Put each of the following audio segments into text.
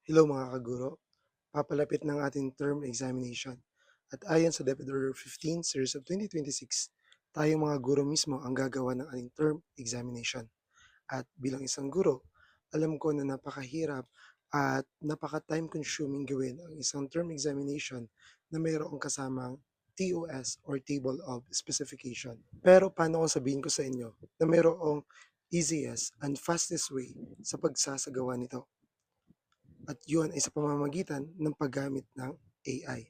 Hello mga kaguro, papalapit ng ating term examination. At ayon sa DepEd Order 15, Series of 2026, tayong mga guro mismo ang gagawa ng ating term examination. At bilang isang guro, alam ko na napakahirap at napaka-time consuming gawin ang isang term examination na mayroong kasamang TOS or Table of Specification. Pero paano kung sabihin ko sa inyo na mayroong easiest and fastest way sa pagsasagawa nito? At yun ay sa pamamagitan ng paggamit ng AI.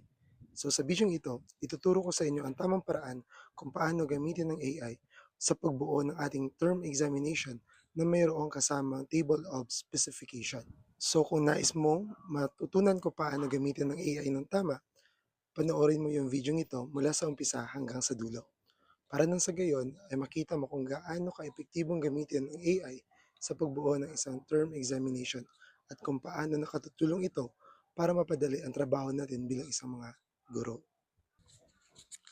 So sa video ito, ituturo ko sa inyo ang tamang paraan kung paano gamitin ng AI sa pagbuo ng ating term examination na mayroong kasamang table of specification. So kung nais mong matutunan ko paano gamitin ng AI ng tama, panoorin mo yung video ito mula sa umpisa hanggang sa dulo. Para nang sa gayon ay makita mo kung gaano ka-epektibong gamitin ang AI sa pagbuo ng isang term examination at kung paano nakatutulong ito para mapadali ang trabaho natin bilang isang mga guro.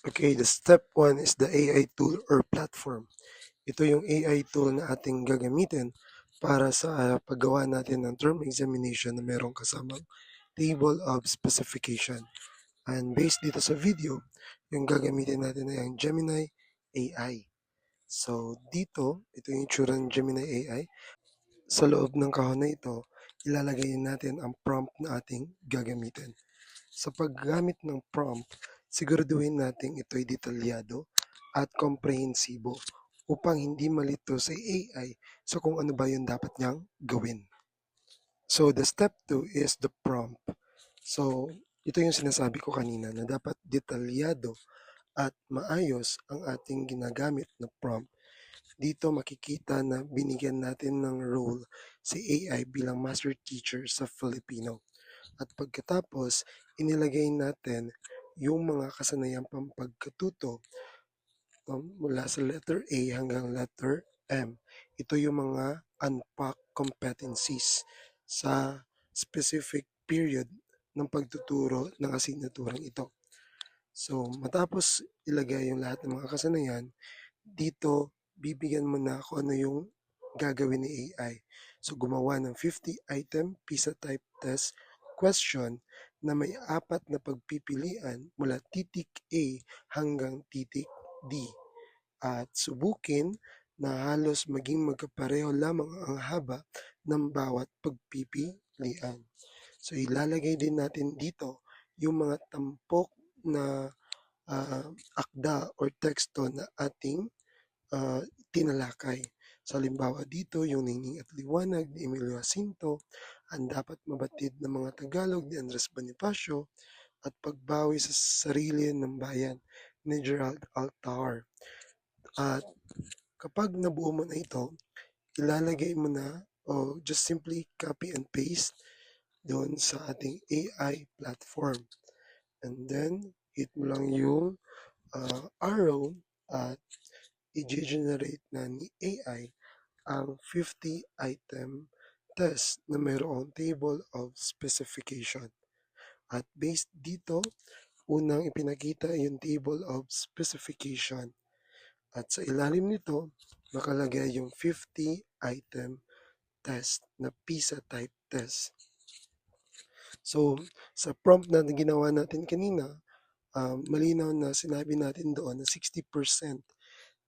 Okay, the step 1 is the AI tool or platform. Ito yung AI tool na ating gagamitin para sa paggawa natin ng term examination na merong kasamang table of specification. And based dito sa video, yung gagamitin natin ay ang Gemini AI. So, dito, ito yung itsura ng Gemini AI. Sa loob ng kahon na ito, ilalagay natin ang prompt na ating gagamitin. Sa paggamit ng prompt, siguraduhin natin ito'y detalyado at komprehensibo upang hindi malito sa AI sa kung ano ba yung dapat niyang gawin. So, the step 2 is the prompt. So, ito yung sinasabi ko kanina na dapat detalyado at maayos ang ating ginagamit na prompt. Dito makikita na binigyan natin ng role si AI bilang master teacher sa Filipino. At pagkatapos, inilagay natin yung mga kasanayang pampagkatuto mula sa letter A hanggang letter M. Ito yung mga unpacked competencies sa specific period ng pagtuturo ng asignaturang ito. So, matapos ilagay yung lahat ng mga kasanayan, dito bibigyan mo na kung ano yung gagawin ni AI. So, gumawa ng 50-item PISA type test question na may apat na pagpipilian mula titik A hanggang titik D. At subukin na halos maging magkapareho lamang ang haba ng bawat pagpipilian. So, ilalagay din natin dito yung mga tampok na akda or teksto na ating tinalakay. Sa halimbawa dito, yung Ningning at Liwanag ni Emilio Jacinto, ang dapat mabatid ng mga Tagalog ni Andres Bonifacio, at Pagbawi sa Sarili ng Bayan ni Gerald Altar. At kapag nabuo mo na ito, ilalagay mo na o just simply copy and paste doon sa ating AI platform. And then, hit mo lang yung arrow at i-generate na ni AI ang 50-item test na mayroong table of specification. At based dito, unang ipinakita yung table of specification. At sa ilalim nito, nakalagay yung 50-item test na PISA type test. So, sa prompt na ginawa natin kanina, malinaw na sinabi natin doon na 60%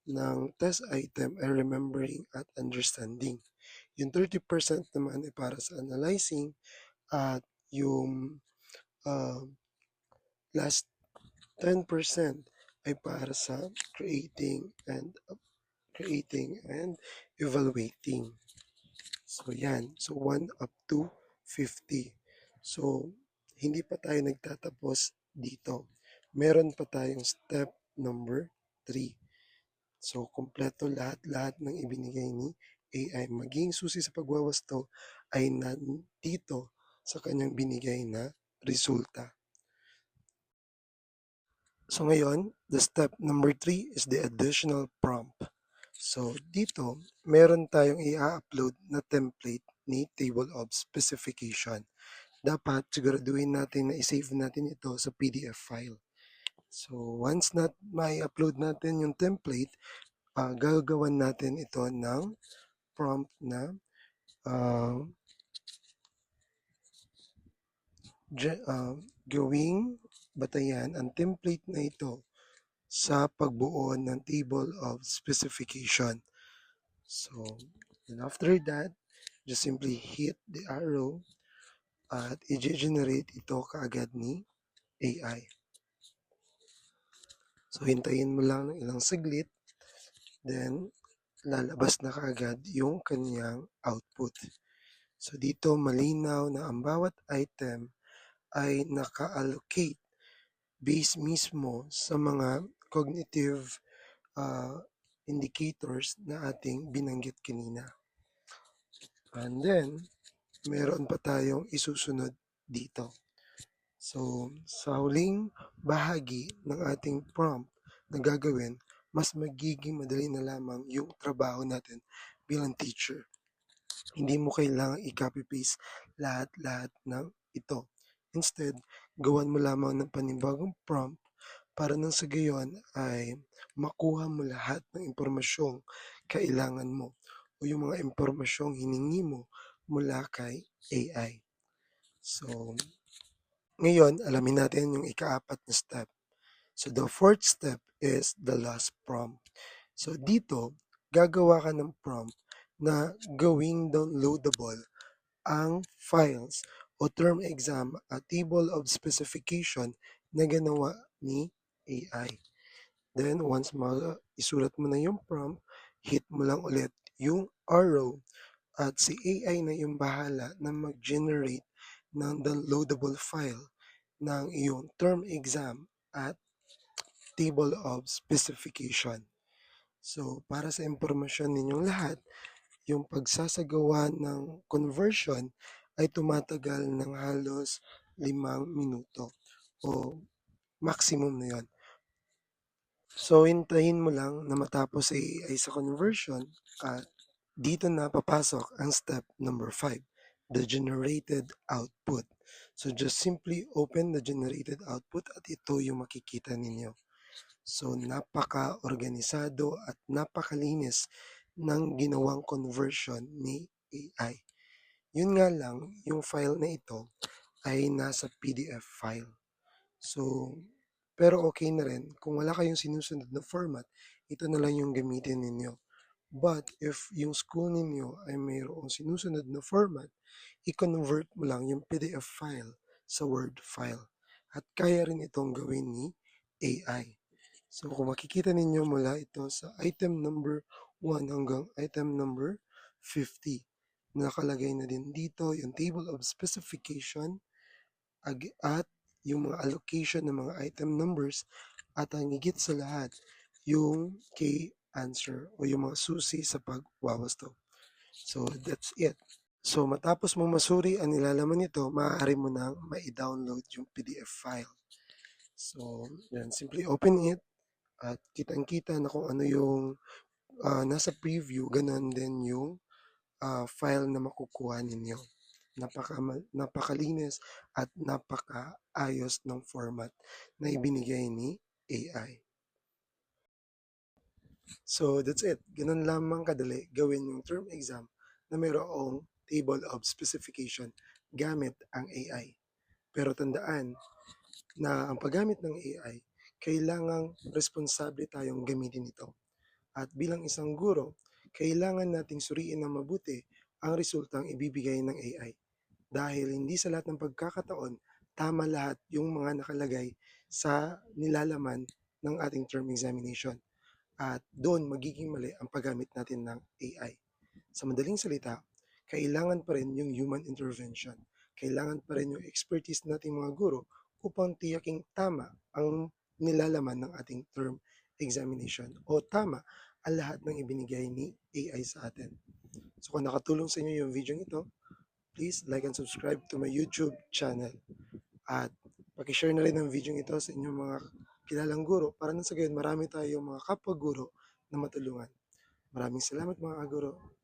ng test item ay remembering at understanding. Yung 30% naman ay para sa analyzing at yung uh, last 10% ay para sa creating and evaluating. So yan. So 1 up to 50. So hindi pa tayo nagtatapos dito. Meron pa tayong step number 3. So, kompleto lahat-lahat ng ibinigay ni AI. Maging susi sa pagwawasto ay nandito sa kanyang binigay na resulta. So ngayon, the step number 3 is the additional prompt. So dito, meron tayong i-upload na template ni table of specification. Dapat siguraduhin natin na i-save natin ito sa PDF file. So once na may upload natin yung template, gagawan natin ito ng prompt na gawing batayan ang template na ito sa pagbuo ng table of specification. So, and after that, just simply hit the arrow at i-generate ito kaagad ni AI. So, hintayin mo lang ng ilang saglit, then lalabas na kaagad yung kanyang output. So, dito malinaw na ang bawat item ay naka-allocate based mismo sa mga cognitive indicators na ating binanggit kanina. And then, meron pa tayong isusunod dito. So, sa huling bahagi ng ating prompt na gagawin, mas magiging madali na lamang yung trabaho natin bilang teacher. Hindi mo kailangang i-copy-paste lahat-lahat ng ito. Instead, gawan mo lamang ng panibagong prompt para nang sa gayon ay makuha mo lahat ng impormasyong kailangan mo o yung mga impormasyong hiningi mo mula kay AI. So, ngayon, alamin natin yung ikaapat na step. So, the fourth step is the last prompt. So, dito, gagawa ka ng prompt na gawing downloadable ang files o term exam at table of specification na ginawa ni AI. Then, once isulat mo na yung prompt, hit mo lang ulit yung arrow at si AI na yung bahala na mag-generate ng downloadable file ng iyong term exam at table of specification. So, para sa impormasyon ninyong lahat, yung pagsasagawa ng conversion ay tumatagal ng halos 5 minuto o maximum na yon. So, hintayin mo lang na matapos ay sa conversion at dito na papasok ang step number 5, the generated output. So, just simply open the generated output at ito yung makikita ninyo. So, napaka-organisado at napakalinis ng ginawang conversion ni AI. Yun nga lang, yung file na ito ay nasa PDF file. So, pero okay na rin. Kung wala kayong sinusunod na format, ito na lang yung gamitin ninyo. But if yung school ninyo ay mayroong sinusunod na format, i-convert mo lang yung PDF file sa Word file. At kaya rin itong gawin ni AI. So kung makikita ninyo mula ito sa item number 1 hanggang item number 50, nakalagay na din dito yung table of specification at yung mga allocation ng mga item numbers at ang higit sa lahat, yung key answer o yung mga susi sa pagwawasto. So that's it. So matapos mo masuri ang nilalaman nito, maaari mo nang ma-download yung PDF file. So yan, simply open it at kitang-kita na kung ano yung nasa preview, ganun din yung file na makukuha ninyo. Napakalinis at napakaayos ng format na ibinigay ni AI. So that's it. Ganun lamang kadali gawin yung term exam na mayroong table of specification gamit ang AI. Pero tandaan na ang paggamit ng AI, kailangang responsable tayong gamitin ito. At bilang isang guro, kailangan nating suriin ng mabuti ang resultang ibibigay ng AI. Dahil hindi sa lahat ng pagkakataon, tama lahat yung mga nakalagay sa nilalaman ng ating term examination. At doon magiging mali ang paggamit natin ng AI. Sa madaling salita, kailangan pa rin yung human intervention. Kailangan pa rin yung expertise nating mga guro upang tiyaking tama ang nilalaman ng ating term examination o tama ang lahat ng ibinigay ni AI sa atin. So kung nakatulong sa inyo yung video ito, please like and subscribe to my YouTube channel. At pakishare na rin ang video ito sa inyong mga kilalang guro para na sa gayon marami tayong mga kapwa guro na matulungan. Maraming salamat mga kaguro.